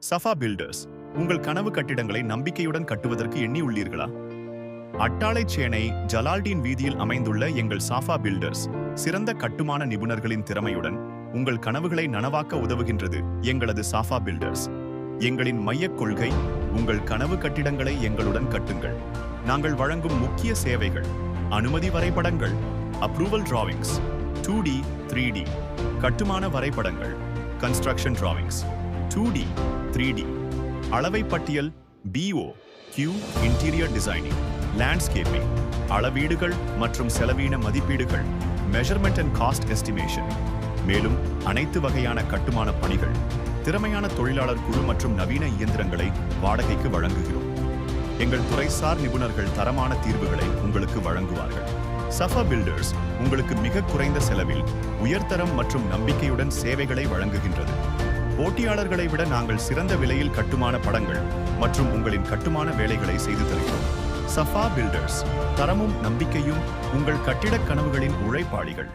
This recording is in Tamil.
சஃபா பில்டர்ஸ், உங்கள் கனவு கட்டிடங்களை நம்பிக்கையுடன் கட்டுவதற்கு எண்ணியுள்ளீர்களா? அட்டாளை சேனை ஜலால்டீன் வீதியில் அமைந்துள்ள எங்கள் சாஃபா பில்டர்ஸ் சிறந்த கட்டுமான நிபுணர்களின் திறமையுடன் உங்கள் கனவுகளை நனவாக்க உதவுகின்றது. எங்களது சாஃபா பில்டர்ஸ் எங்களின் மையக் கொள்கை, உங்கள் கனவு கட்டிடங்களை எங்களுடன் கட்டுங்கள். நாங்கள் வழங்கும் முக்கிய சேவைகள்: அனுமதி வரைபடங்கள், அப்ரூவல் டிராவிங்ஸ், 2D 3D கட்டுமான வரைபடங்கள், கன்ஸ்ட்ரக்ஷன் டிராவிங்ஸ், 2D 3D அளவை பட்டியல், BO Q interior designing, landscaping, அளவீடுகள் மற்றும் செலவீன மதிப்பீடுகள், மெஷர்மெண்ட் அண்ட் காஸ்ட் எஸ்டிமேஷன். மேலும் அனைத்து வகையான கட்டுமான பணிகள், திறமையான தொழிலாளர் குழு மற்றும் நவீன இயந்திரங்களை வாடகைக்கு வழங்குகிறோம். எங்கள் துறைசார் நிபுணர்கள் தரமான தீர்வுகளை உங்களுக்கு வழங்குவார்கள். சஃபா பில்டர்ஸ் உங்களுக்கு மிக குறைந்த செலவில் உயர்தரம் மற்றும் நம்பிக்கையுடன் சேவைகளை வழங்குகின்றது. போட்டியாளர்களை விட நாங்கள் சிறந்த விலையில் கட்டுமான படங்கள் மற்றும் உங்களின் கட்டுமான வேலைகளை செய்து தருகிறோம். சஃபா பில்டர்ஸ், தரமும் நம்பிக்கையும் உங்கள் கட்டிடக் கனவுகளின் உழைப்பாளிகள்.